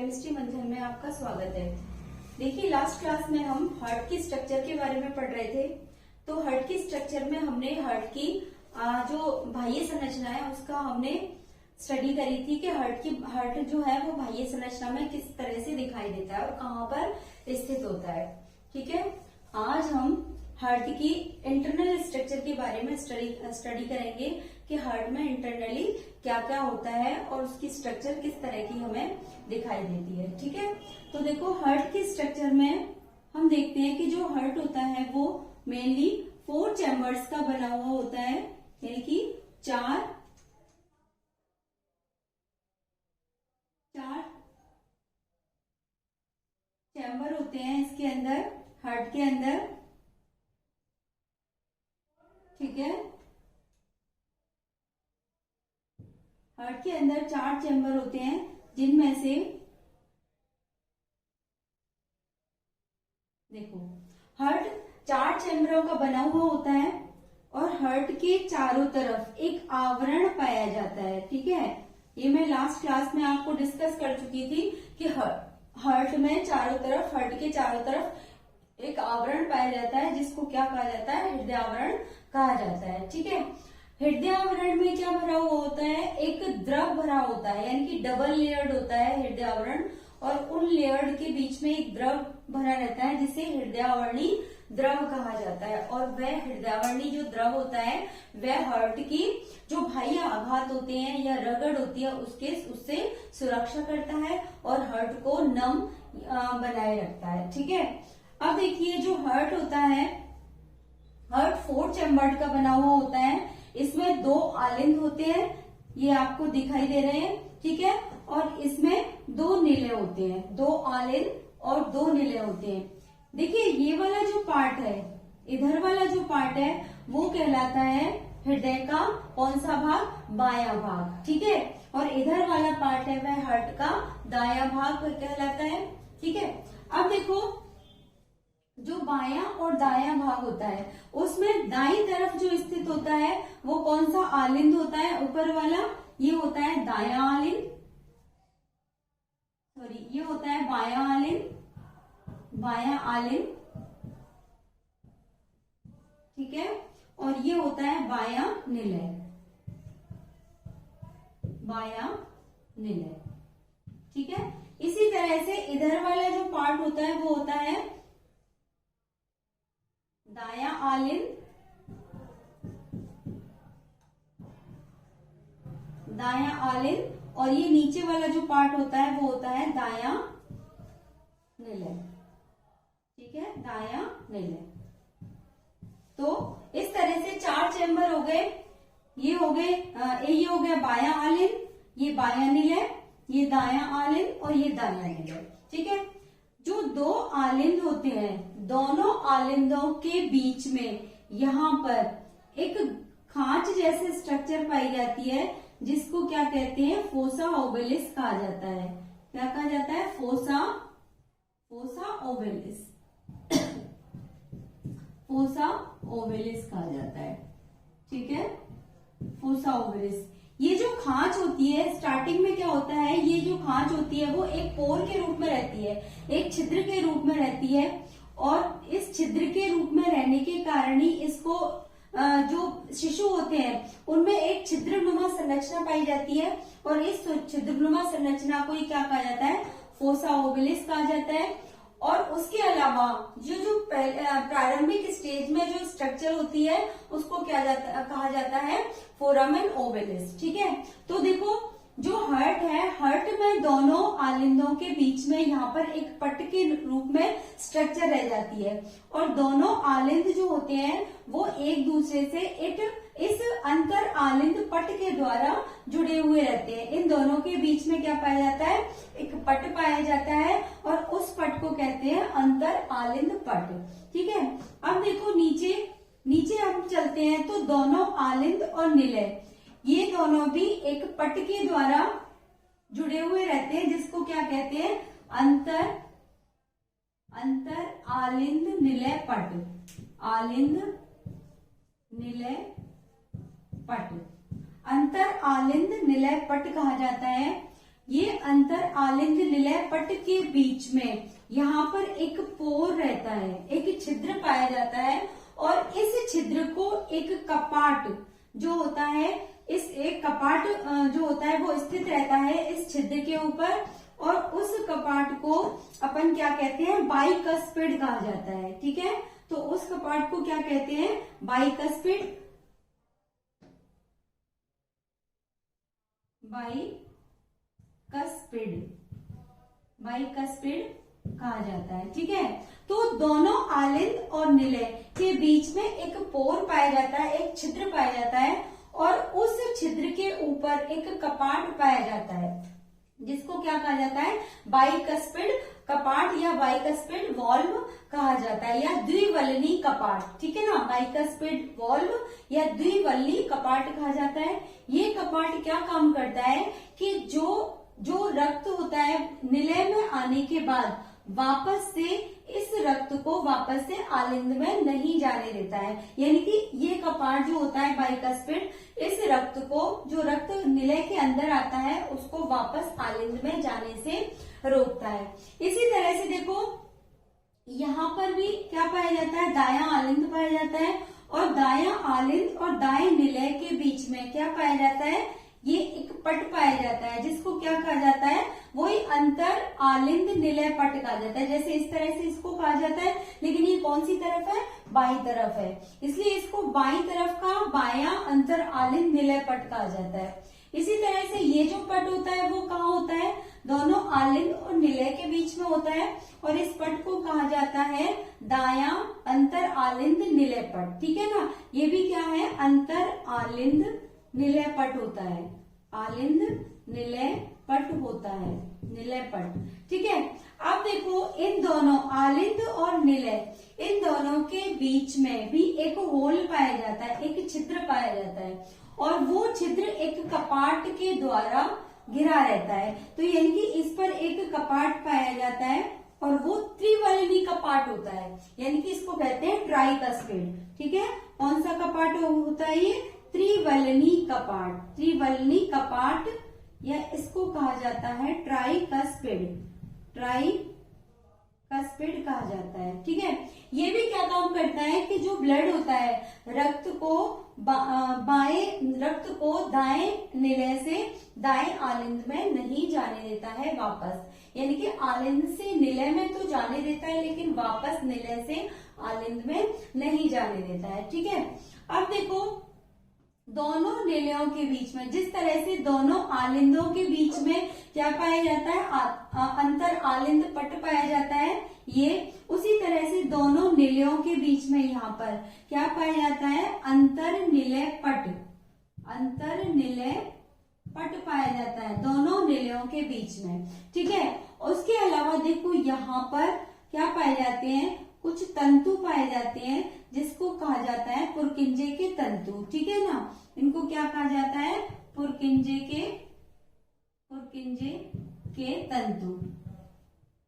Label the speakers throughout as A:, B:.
A: Chemistry मंथन में आपका स्वागत है। देखिए, लास्ट क्लास में हम हार्ट की स्ट्रक्चर के बारे में पढ़ रहे थे। तो हार्ट की स्ट्रक्चर में हमने हार्ट की जो बाह्य संरचना है उसका हमने स्टडी करी थी कि हार्ट जो है वो बाह्य संरचना में किस तरह से दिखाई देता है और कहाँ पर स्थित होता है। ठीक है, आज हम हार्ट की इंटरनल स्ट्रक्चर के बारे में स्टडी करेंगे कि हार्ट में इंटरनली क्या क्या होता है और उसकी स्ट्रक्चर किस तरह की हमें दिखाई देती है। ठीक है, तो देखो हार्ट की स्ट्रक्चर में हम देखते हैं कि जो हार्ट होता है वो मेनली 4 चैम्बर्स का बना हुआ होता है, यानी कि चार चैम्बर होते हैं इसके अंदर, हार्ट के अंदर। ठीक है, हार्ट के अंदर 4 चैम्बर होते हैं जिनमें से देखो हार्ट 4 चैम्बरों का बना हुआ होता है और हार्ट के चारों तरफ एक आवरण पाया जाता है। ठीक है, ये मैं लास्ट क्लास में आपको डिस्कस कर चुकी थी कि हार्ट में चारों तरफ, हार्ट के चारों तरफ एक आवरण पाया जाता है जिसको क्या कहा जाता है, हृदय आवरण कहा जाता है। ठीक है, हृदय आवरण में क्या भरा हुआ होता है, एक द्रव भरा होता है, यानी कि डबल लेयर्ड होता है हृदय आवरण, और उन लेयर्ड के बीच में एक द्रव भरा रहता है जिसे हृदयावर्णी द्रव कहा जाता है। और वह हृदयावर्णी जो द्रव होता है वह हार्ट की जो बाह्य आघात होते हैं या रगड़ होती है उससे सुरक्षा करता है और हार्ट को नम बनाए रखता है। ठीक है, अब देखिए जो हार्ट होता है, हार्ट 4 चैम्बर्ड का बना हुआ होता है। इसमें 2 आलिंद होते हैं, ये आपको दिखाई दे रहे हैं। ठीक है, और इसमें 2 नीले होते हैं, 2 आलिंद और 2 नीले होते हैं। देखिए ये वाला जो पार्ट है, इधर वाला जो पार्ट है वो कहलाता है हृदय का कौन सा भाग, बायां भाग। ठीक है, और इधर वाला पार्ट है वह हार्ट का दायां भाग कहलाता है। ठीक है, अब देखो जो बायां और दायां भाग होता है उसमें दाईं तरफ जो स्थित होता है वो कौन सा आलिंद होता है, ऊपर वाला, ये होता है दायां आलिंद, सॉरी ये होता है बायां आलिंद, बायां आलिंद। ठीक है, और ये होता है बायां निलय, बायां निलय। ठीक है, इसी तरह से इधर वाला जो पार्ट होता है वो होता है दायां आलिंद, दायां आलिंद, और ये नीचे वाला जो पार्ट होता है वो होता है दायां निलय। ठीक है, दायां निलय। तो इस तरह से 4 चैम्बर हो गए, ये हो गया बायां आलिंद, ये बायां निलय, ये दायां आलिंद और ये दायां निलय। ठीक है, जो 2 आलिंद होते हैं दोनों आलिंदों के बीच में यहाँ पर एक खांच जैसे स्ट्रक्चर पाई जाती है जिसको क्या कहते हैं, फोसा ओवेलिस कहा जाता है। क्या कहा जाता है, फोसा ओवेलिस, फोसा ओवेलिस कहा जाता है। ठीक है, फोसा ओवेलिस। ये जो खांच होती है स्टार्टिंग में क्या होता है, ये जो खांच होती है वो एक पोर के रूप में रहती है, एक छिद्र के रूप में रहती है, और इस छिद्र के रूप में रहने के कारण ही इसको जो शिशु होते हैं उनमें एक छिद्रनुमा संरचना पाई जाती है, और इस छिद्रनुमा संरचना को ही क्या कहा जाता है, फोसा ओवेलिस कहा जाता है। और उसके अलावा जो प्रारंभिक स्टेज में जो स्ट्रक्चर होती है उसको कहा जाता है फोरामेन ओवेलिस। ठीक है, तो देखो जो हार्ट है, हार्ट में दोनों आलिंदों के बीच में यहाँ पर एक पट के रूप में स्ट्रक्चर रह जाती है, और दोनों आलिंद जो होते हैं वो एक दूसरे से इस अंतर आलिंद पट के द्वारा जुड़े हुए रहते हैं। इन दोनों के बीच में क्या पाया जाता है, एक पट पाया जाता है, और उस पट को कहते हैं अंतर आलिंद पट। ठीक है, अब देखो नीचे हम चलते हैं तो दोनों आलिंद और निलय ये दोनों भी एक पट के द्वारा जुड़े हुए रहते हैं जिसको क्या कहते हैं, अंतर आलिंद निलय पट, आलिंद निलय पट, अंतर आलिंद निलय पट कहा जाता है। ये अंतर आलिंद निलय पट के बीच में यहाँ पर एक पोर रहता है, एक छिद्र पाया जाता है, और इस छिद्र को एक कपाट जो होता है, इस एक कपाट जो होता है वो स्थित रहता है इस छिद्र के ऊपर, और उस कपाट को अपन क्या कहते हैं, बाइकस्पिड कहा जाता है। ठीक है, तो उस कपाट को क्या कहते हैं, बाइकस्पिड, बाइकस्पिड कहा जाता है। ठीक है, तो दोनों आलिंद और निलय के बीच में एक पोर पाया जाता है, एक छिद्र पाया जाता है, और उस छिद्र के ऊपर एक कपाट पाया जाता है, जिसको क्या कहा जाता है, बाइकस्पिड कपाट या बाइकस्पिड वॉल्व कहा जाता है, या द्विवल्नी कपाट। ठीक है ना, बाइकस्पिड वॉल्व या द्विवल्नी कपाट कहा जाता है। ये कपाट क्या काम करता है कि जो रक्त होता है निलय में आने के बाद वापस से इस रक्त को वापस से आलिंद में नहीं जाने देता है, यानी कि ये कपाट जो होता है बाइकस्पिड, इस रक्त को, जो रक्त निलय के अंदर आता है उसको वापस आलिंद में जाने से रोकता है। इसी तरह से देखो यहाँ पर भी क्या पाया जाता है, दायां आलिंद पाया जाता है, और दायां आलिंद और दाएं निलय के बीच में क्या पाया जाता है, ये एक पट पाया जाता है, जिसको क्या कहा जाता है, वही अंतर आलिंद निलय पट कहा जाता है। जैसे इस तरह से इसको कहा जाता है, लेकिन ये कौन सी तरफ है, बाईं तरफ है, इसलिए इसको बाईं तरफ का बायां अंतर आलिंद निलय पट कहा जाता है। इसी तरह से ये जो पट होता है वो कहाँ होता है, दोनों आलिंद और निलय के बीच में होता है, और इस पट को कहा जाता है दायां अंतर आलिंद निलय पट। ठीक है ना, ये भी क्या है, अंतर आलिंद निलय पट होता है, आलिंद निलय पट होता है, निलय पट। ठीक है, अब देखो इन दोनों आलिंद और निलय, इन दोनों के बीच में भी एक होल पाया जाता है, एक छिद्र पाया जाता है, और वो छिद्र एक कपाट के द्वारा घिरा रहता है। तो यानी कि इस पर एक कपाट पाया जाता है, और वो त्रिवल्नी कपाट होता है, यानी कि इसको कहते हैं ट्राइकस्पिड। ठीक है, कौन सा कपाट होता है, ये त्रिवल्नी कपाट, त्रिवल्नी कपाट, या इसको कहा जाता है ट्राइकस्पिड, ट्राइकस्पिड कहा जाता है। ठीक है, ये भी क्या काम करता है कि जो ब्लड होता है रक्त को दाएं निलय से दाएं आलिंद में नहीं जाने देता है वापस, यानी कि आलिंद से निलय में तो जाने देता है, लेकिन वापस निलय से आलिंद में नहीं जाने देता है। ठीक है, अब देखो दोनों निलयों के बीच में, जिस तरह से दोनों आलिंदों के बीच में क्या पाया जाता है, अंतर आलिंद पट पाया जाता है, ये उसी तरह से दोनों निलयों के बीच में यहाँ पर क्या पाया जाता है, अंतर निलय पट, अंतर निलय पट पाया जाता है दोनों निलयों के बीच में। ठीक है, उसके अलावा देखो यहाँ पर क्या पाए जाते हैं, कुछ तंतु पाए जाते हैं, जिसको कहा जाता है पुरकिंजे के तंतु। ठीक है ना, इनको क्या कहा जाता है, पुरकिंजे के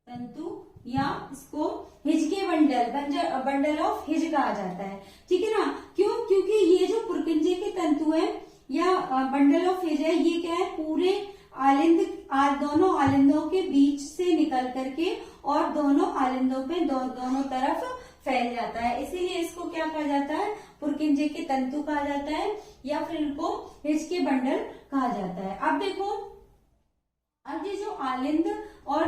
A: तंतु, या इसको हिजके बंडल ऑफ हिज कहा जाता है। ठीक है ना, क्यों, क्योंकि ये जो पुरकिंजे के तंतु है या बंडल ऑफ हिज है, ये क्या है, पूरे दोनों आलिंदों के बीच से निकल करके और दोनों आलिंदों पे दोनों तरफ फैल जाता है, इसीलिए इसको क्या कहा जाता है, पुरकिंजे के तंतु कहा जाता है, या फिर इनको हिजके बंडल कहा जाता है। अब देखो, अब ये जो आलिंद और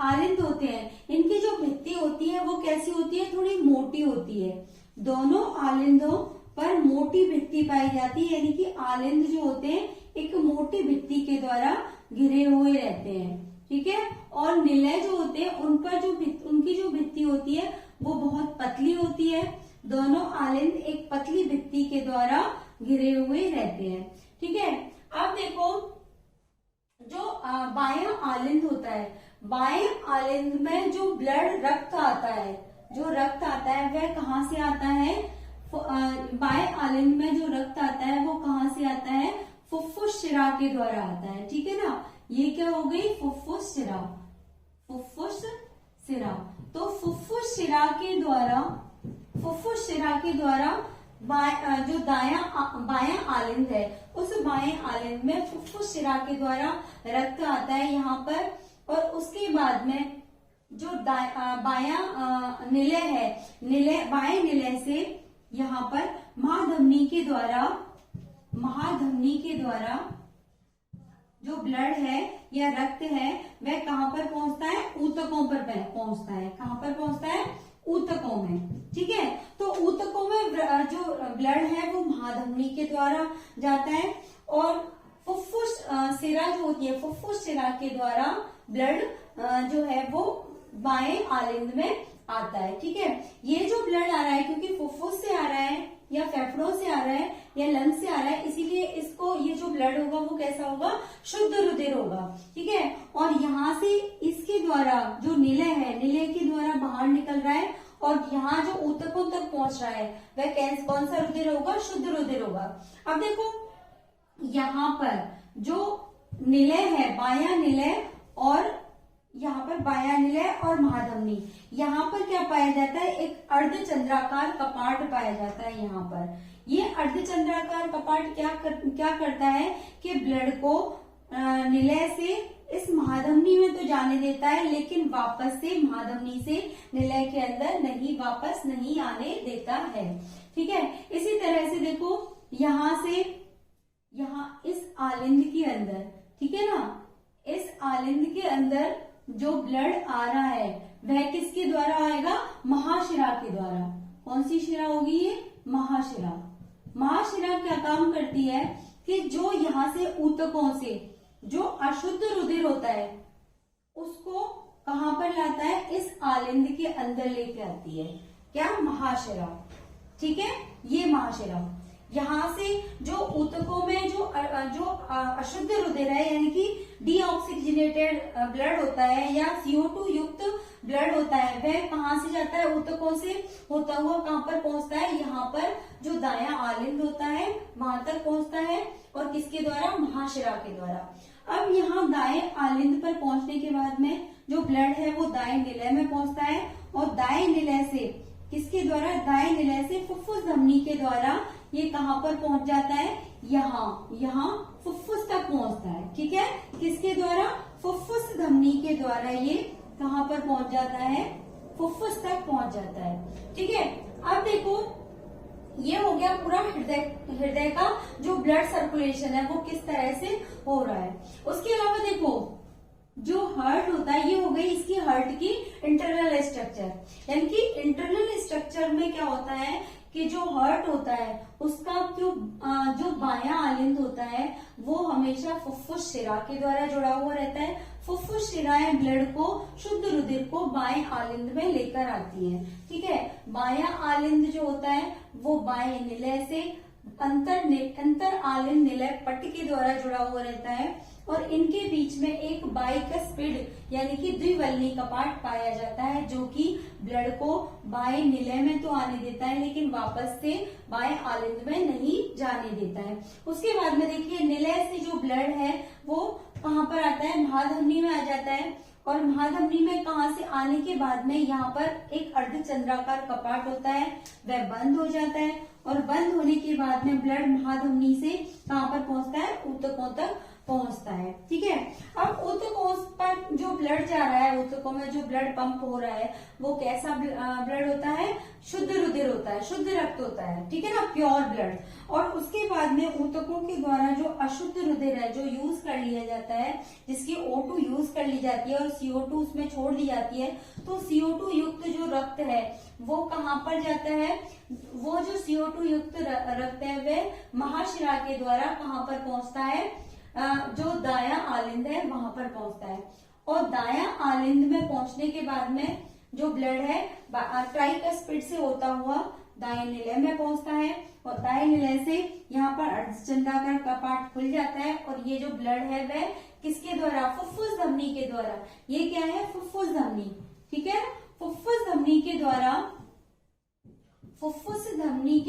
A: आलिंद होते हैं, इनकी जो भित्ति होती है वो कैसी होती है, थोड़ी मोटी होती है। दोनों आलिंदों पर मोटी भित्ति पाई जाती है, यानी कि आलिंद जो होते हैं एक मोटी भित्ति के द्वारा घिरे हुए रहते हैं। ठीक है, और निलय जो होते हैं उन पर उनकी जो भित्ति होती है वो बहुत पतली होती है। दोनों आलिंद एक पतली भित्ति के द्वारा घिरे हुए रहते हैं। ठीक है, अब देखो जो बायां आलिंद होता है, बाएं आलिंद में जो रक्त आता है वह कहाँ से आता है, बाएं आलिंद में जो रक्त आता है वो कहाँ से आता है, फुफ्फुस शिरा के द्वारा आता है। ठीक है ना, ये क्या हो गई, फुफ्फुस शिरा। तो फुफ्फुस शिरा के द्वारा जो बायां आलिंद है, उस बाएं आलिंद में फुफ्फुस शिरा के द्वारा रक्त आता है यहाँ पर, और उसके बाद में जो बायां निलय है, बाएं निलय से यहाँ पर महाधमनी के द्वारा जो ब्लड है या रक्त है वह कहाँ पर पहुंचता है, ऊतकों पर पहुंचता है। कहाँ पर पहुंचता है, ऊतकों में। ठीक है, तो ऊतकों में जो ब्लड है वो महाधमनी के द्वारा जाता है, और फुफ्फुस शिरा जो होती है, फुफ्फुस शिरा के द्वारा ब्लड जो है वो बाएं आलिंद में आता है। ठीक है, ये जो ब्लड आ रहा है क्योंकि फुफ्फुस से आ रहा है या फेफड़ों से आ रहा है या लंग से आ रहा है, इसीलिए इसको ये जो ब्लड होगा वो कैसा होगा, शुद्ध रुधिर होगा। ठीक है, और यहाँ से इसके द्वारा जो निलय है, निलय के द्वारा बाहर निकल रहा है, और यहाँ जो ऊतकों तक पहुंच रहा है वह कौन सा रुधिर होगा, शुद्ध रुधिर होगा। अब देखो यहाँ पर जो निलय है, बायां निलय और यहाँ पर बायां निलय और महाधमनी, यहाँ पर क्या पाया जाता है, एक अर्धचंद्राकार कपाट पाया जाता है। यहाँ पर ये अर्धचंद्राकार कपाट क्या करता है कि ब्लड को निलय से इस महाधमनी में तो जाने देता है, लेकिन वापस से महाधमनी से निलय के अंदर वापस नहीं आने देता है। ठीक है, इसी तरह से देखो यहाँ से यहाँ इस आलिंद के अंदर, ठीक है ना, इस आलिंद के अंदर जो ब्लड आ रहा है वह किसके द्वारा आएगा, महाशिरा के द्वारा। कौन सी शिरा होगी ये, महाशिरा। महाशिरा क्या काम करती है कि जो यहाँ से ऊतकों से जो अशुद्ध रुधिर होता है उसको कहाँ पर लाता है, इस आलिंद के अंदर लेके आती है। क्या, महाशिरा। ठीक है, ये महाशिरा। यहाँ से जो ऊतकों में जो अशुद्ध रुधिर है, यानी कि डीऑक्सीजनेटेड ब्लड होता है या CO2 युक्त ब्लड होता है, वह कहाँ से जाता है, ऊतकों से होता हुआ कहाँ पर पहुंचता है, यहाँ पर जो दायां आलिंद होता है वहां तक पहुंचता है, और किसके द्वारा, महाशिरा के द्वारा। अब यहाँ दाएं आलिंद पर पहुंचने के बाद में जो ब्लड है वो दाएं निलय में पहुंचता है, और दाएं निलय से किसके द्वारा, दाएं निलय से फुफ्फुस धमनी के द्वारा ये कहाँ पर पहुंच जाता है, यहाँ फुफ्फुस तक पहुंचता है। ठीक है, किसके द्वारा, फुफ्फुस धमनी के द्वारा ये कहाँ पर पहुंच जाता है, फुफ्फुस तक पहुंच जाता है। ठीक है, अब देखो ये हो गया पूरा हृदय का जो ब्लड सर्कुलेशन है वो किस तरह से हो रहा है। उसके अलावा देखो जो हार्ट होता है, ये हो गई इसकी हार्ट की इंटरनल स्ट्रक्चर। यानी कि इंटरनल स्ट्रक्चर में क्या होता है कि जो हार्ट होता है उसका जो बायां आलिंद होता है वो हमेशा फुफ्फुस शिरा के द्वारा जुड़ा हुआ रहता है। फुफ्फुस शिराएं ब्लड को, शुद्ध रुधिर को बाएं आलिंद में लेकर आती है। ठीक है, बायां आलिंद जो होता है वो बाएं निलय से अंतर आलिंद निलय पट्ट के द्वारा जुड़ा हुआ रहता है, और इनके बीच में एक बाइकस्पिड यानी कि द्विवल्नी कपाट पाया जाता है, जो कि ब्लड को बाएं निलय में तो आने देता है लेकिन वापस से बाएं आलिंद में नहीं जाने देता है। उसके बाद में देखिए निलय से जो ब्लड है वो कहाँ पर आता है, महाधमनी में आ जाता है, और महाधमनी में कहाँ से आने के बाद में यहाँ पर एक अर्धचंद्राकार कपाट होता है, वह बंद हो जाता है, और बंद होने के बाद में ब्लड महाधमनी से कहाँ पर पहुंचता है, ऊतकों तक पहुंचता है। ठीक है, अब ऊतकों पर जो ब्लड जा रहा है, ऊतकों में जो ब्लड पंप हो रहा है वो कैसा ब्लड होता है, शुद्ध रुधिर होता है, शुद्ध रक्त होता है। ठीक है ना, प्योर ब्लड। और उसके बाद में ऊतकों के द्वारा जो अशुद्ध रुधिर है जो यूज कर लिया जाता है, जिसकी O2 यूज कर ली जाती है और CO2 उसमें छोड़ दी जाती है, तो CO2 युक्त जो रक्त है वो कहाँ पर जाता है, वो जो CO2 युक्त रक्त है वह महाशिरा के द्वारा कहाँ पर पहुंचता है, जो दायां आलिंद है वहां पर पहुंचता है। और दायां आलिंद में पहुंचने के बाद में जो ब्लड है ट्राइकस्पिड से होता हुआ दाएं निलय में पहुंचता है, और दाएं निलय से यहाँ पर अर्धचंद्राकार कपाट खुल जाता है, और ये जो ब्लड है वह किसके द्वारा, फुफ्फुस धमनी के द्वारा। ये क्या है, फुफ्फुस धमनी। ठीक है, फुफ्फुस धमनी के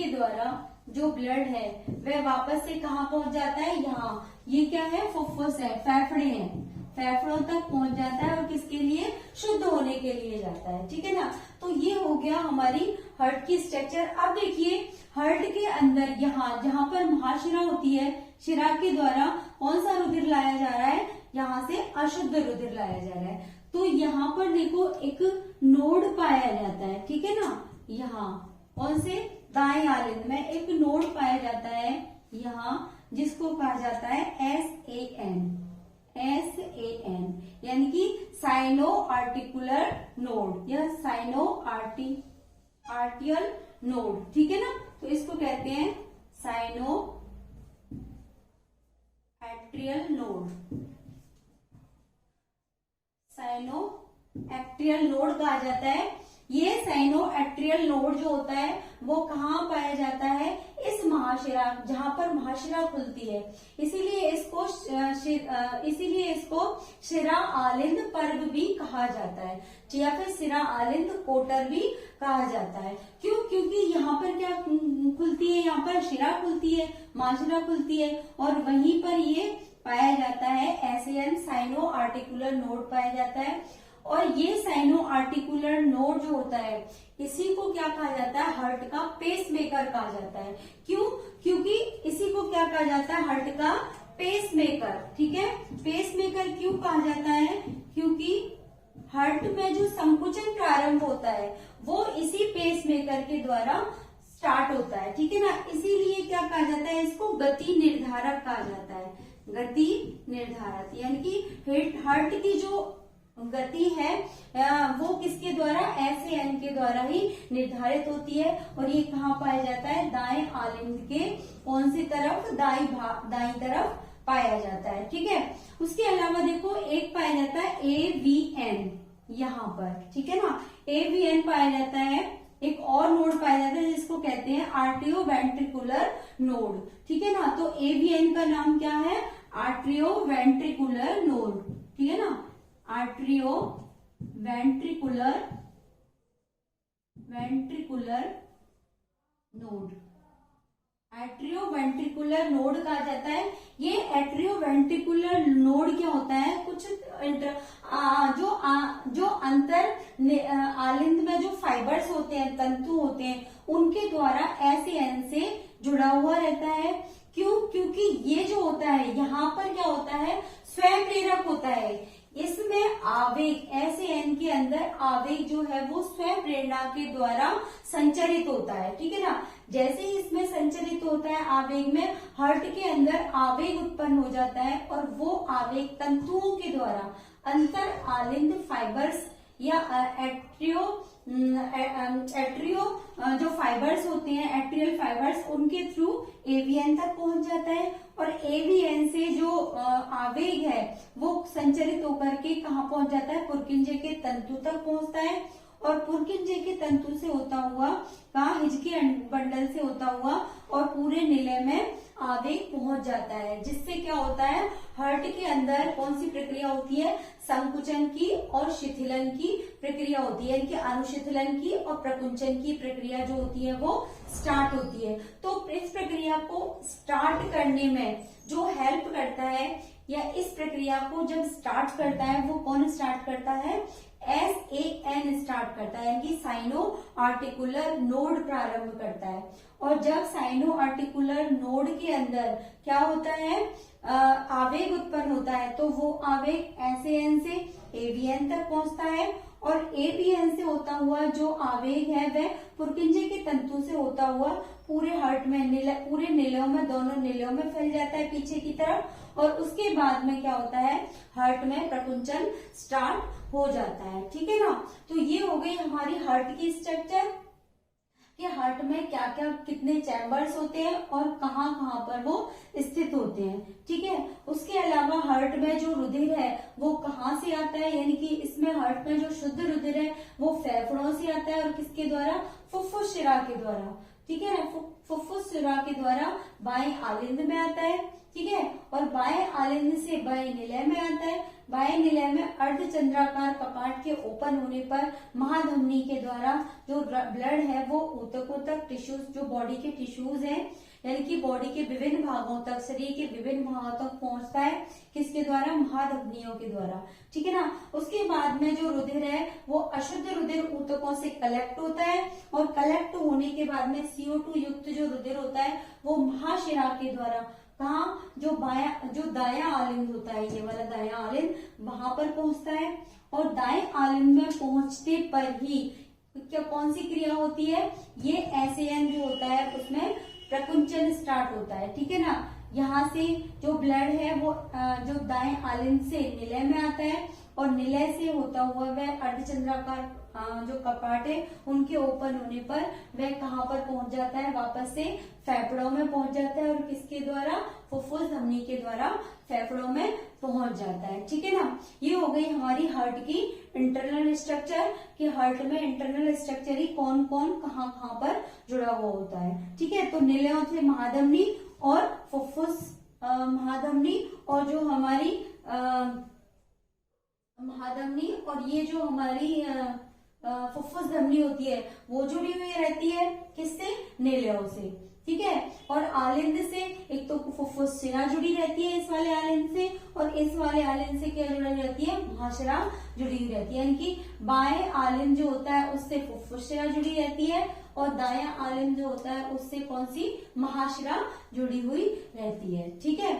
A: द्वारा जो ब्लड है वह वापस से कहाँ पहुंच जाता है, यहाँ। ये क्या है, फुफ्फुस है, फेफड़े हैं। फेफड़ों तक पहुंच जाता है और किसके लिए, शुद्ध होने के लिए जाता है, ठीक है ना। तो ये हो गया हमारी हार्ट की स्ट्रक्चर। अब देखिए हार्ट के अंदर यहाँ जहां पर महाशिरा होती है, शिरा के द्वारा कौन सा रुधिर लाया जा रहा है, यहाँ से अशुद्ध रुधिर लाया जा रहा है। तो यहाँ पर देखो एक नोड पाया जाता है, ठीक है ना, यहाँ कौन से, दाएं आलिंद में एक नोड पाया जाता है यहाँ, जिसको कहा जाता है SAN, यानी कि साइनो आर्टिकुलर नोड या साइनो आर्टियल नोड, ठीक है ना। तो इसको कहते हैं cyano atrial node, cyano atrial node कहा जाता है। ये साइनो एट्रियल नोड जो होता है वो कहाँ पाया जाता है, इस महाशिरा, जहां पर महाशिरा खुलती है, इसीलिए इसको शिरा आलिंद पर्व भी कहा जाता है, या फिर शिरा आलिंद कोटर भी कहा जाता है। क्यों, क्योंकि यहाँ पर क्या खुलती है, यहाँ पर शिरा खुलती है, महाशिरा खुलती है, और वहीं पर ये पाया जाता है SAN, साइनो आर्टिकुलर नोड पाया जाता है। और ये साइनो आर्टिकुलर नोड जो होता है, इसी को क्या कहा जाता है, हार्ट का पेस मेकर कहा जाता है। क्यों, क्योंकि इसी को क्या कहा जाता है, हार्ट का पेस मेकर, ठीक है। पेस मेकर क्यों कहा जाता है, क्योंकि हार्ट में जो संकुचन प्रारंभ होता है वो इसी पेस मेकर के द्वारा स्टार्ट होता है, ठीक है ना। इसीलिए क्या कहा जाता है, इसको गति निर्धारक कहा जाता है, गति निर्धारक, यानी कि हार्ट की जो गति है वो किसके द्वारा, SAN के द्वारा ही निर्धारित होती है। और ये कहाँ पाया जाता है, दाएं आलिंद के कौन सी तरफ, दाईं तरफ पाया जाता है, ठीक है। उसके अलावा देखो एक पाया जाता है AVN यहाँ पर, ठीक है ना, AVN पाया जाता है। एक और नोड पाया जाता है जिसको कहते हैं आर्टियो वेंट्रिकुलर नोड, ठीक है ना। तो AVN का नाम क्या है, आर्टियो वेंट्रिकुलर नोड, ठीक है ना, RTO ventricular node, atrio ventricular node कहा जाता है। ये एट्रियो वेंट्रिकुलर नोड क्या होता है, कुछ जो अंतर आलिंद में जो फाइबर्स होते हैं, तंतु होते हैं, उनके द्वारा SAN से जुड़ा हुआ रहता है। क्यों, क्योंकि ये जो होता है यहाँ पर क्या होता है, स्वयं प्रेरक होता है। इसमें आवेग, SAN के अंदर आवेग जो है वो स्वयं प्रेरणा के द्वारा संचरित होता है, ठीक है ना। जैसे ही इसमें संचरित होता है आवेग में, हार्ट के अंदर आवेग उत्पन्न हो जाता है, और वो आवेग तंतुओं के द्वारा अंतर आलिंद फाइबर्स या एट्रियो जो फाइबर्स होते हैं, एट्रियल फाइबर्स, उनके थ्रू AVN तक पहुंच जाता है। और AVN से जो आवेग है वो संचरित होकर के कहाँ पहुंच जाता है, पुरकिंजे के तंतु तक पहुंचता है। और पुरकिंजे के तंतु से होता हुआ कहाँ, हिजके बंडल से होता हुआ और पूरे निलय में आवेग पहुंच जाता है, जिससे क्या होता है, हार्ट के अंदर कौन सी प्रक्रिया होती है, संकुचन की और शिथिलन की प्रक्रिया होती है, इनके अनुशिथिलन की और प्रकुंचन की प्रक्रिया जो होती है वो स्टार्ट होती है। तो इस प्रक्रिया को स्टार्ट करने में जो हेल्प करता है, या इस प्रक्रिया को जब स्टार्ट करता है, वो कौन स्टार्ट करता है, SAN स्टार्ट करता है, यानी कि साइनो आर्टिकुलर नोड प्रारंभ करता है। और जब साइनो आर्टिकुलर नोड के अंदर क्या होता है, आवेग उत्पन्न होता है, तो वो आवेग SAN से AVN तक पहुंचता है। और AVN से होता हुआ जो आवेग है वह पुरकिंजे के तंतु से होता हुआ पूरे हार्ट में, पूरे निलयों में, दोनों निलयों में फैल जाता है पीछे की तरफ। और उसके बाद में क्या होता है, हार्ट में प्रकुंचन स्टार्ट हो जाता है, ठीक है ना। तो ये हो गई हमारी हार्ट की स्ट्रक्चर, कि हार्ट में क्या क्या, कितने चैम्बर्स होते हैं और कहाँ कहाँ पर वो स्थित होते हैं, ठीक है। उसके अलावा हार्ट में जो रुधिर है वो कहाँ से आता है, यानी कि इसमें हार्ट में जो शुद्ध रुधिर है वो फेफड़ों से आता है, और किसके द्वारा, फुफ्फुस शिरा के द्वारा, ठीक है। फुफ्फुस शिरा के द्वारा बाएं आलिंद में आता है, ठीक है। और बाएं आलिंद से बाएं निलय में आता है। बाएं निलय में अर्धचंद्राकार कपाट के ओपन होने पर महाधमनी के द्वारा जो ब्लड है वो ऊतकों तक, टिश्यूज जो बॉडी के टिश्यूज हैं यानी कि बॉडी के विभिन्न भागों तक, शरीर के विभिन्न भागों तक पहुंचता है, किसके द्वारा? महाधमनियों के द्वारा, ठीक है ना। उसके बाद में जो रुधिर है वो अशुद्ध रुधिर ऊतकों से कलेक्ट होता है, और कलेक्ट होने के बाद में CO2 युक्त जो रुधिर होता है वो महाशिरा के द्वारा, कहा? जो दायां आलिंद होता है, ये वाला दायां आलिंद, वहां पर पहुंचता है। और दाएं आलिंद में पहुंचते पर ही क्या कौन सी क्रिया होती है? ये SAN जो होता है उसमें प्रकुंचन स्टार्ट होता है, ठीक है ना। यहाँ से जो ब्लड है वो जो दाएं आलिंद से निलय में आता है, और निलय से होता हुआ वह अर्धचंद्राकार जो कपाट है उनके ओपन होने पर वह कहाँ पर पहुंच जाता है? वापस से फेफड़ों में पहुंच जाता है, और किसके द्वारा? फुफ्फुस धमनी के द्वारा फेफड़ों में पहुंच जाता है, ठीक है ना। ये हो गई हमारी हार्ट की इंटरनल स्ट्रक्चर, कि हार्ट में इंटरनल स्ट्रक्चर ही कौन कौन कहाँ कहाँ पर जुड़ा हुआ होता है, ठीक है। तो निलयों से महाधमनी और फुफ्फुस महाधमनी, और जो हमारी महाधमनी और ये जो हमारी फुफ्फुस धमनी होती है वो जुड़ी हुई रहती है किससे? निलयों से, ठीक है। और आलिंद से एक तो फुफ्फुस शिरा जुड़ी रहती है इस वाले आलिंद से, और इस वाले आलिंद से क्या जुड़ी रहती है? महाशिरा जुड़ी हुई रहती है, यानी कि बाएं आलिंद जो होता है उससे फुफ्फुस शिरा जुड़ी रहती है, और दायां आलिंद जो होता है उससे कौन सी? महाशिरा जुड़ी हुई रहती है, ठीक है।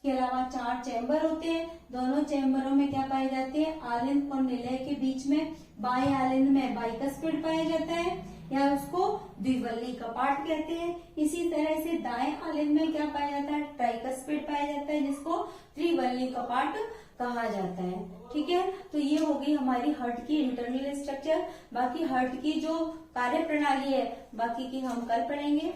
A: इसके अलावा 4 चैम्बर होते हैं, दोनों चैम्बरों में क्या पाए जाते हैं? आलिंद और निलय के बीच में बाएं आलिंद में बाइकस्पिड पाया जाता है, या उसको द्विवल्ली कपाट कहते हैं। इसी तरह से दाएं आलिंद में क्या पाया जाता है? ट्राइकस्पिड पाया जाता है, जिसको त्रिवल्ली कपाट कहा जाता है, ठीक है। तो ये हो गई हमारी हार्ट की इंटरनल स्ट्रक्चर। बाकी हार्ट की जो कार्य प्रणाली है बाकी की हम कल पढ़ेंगे।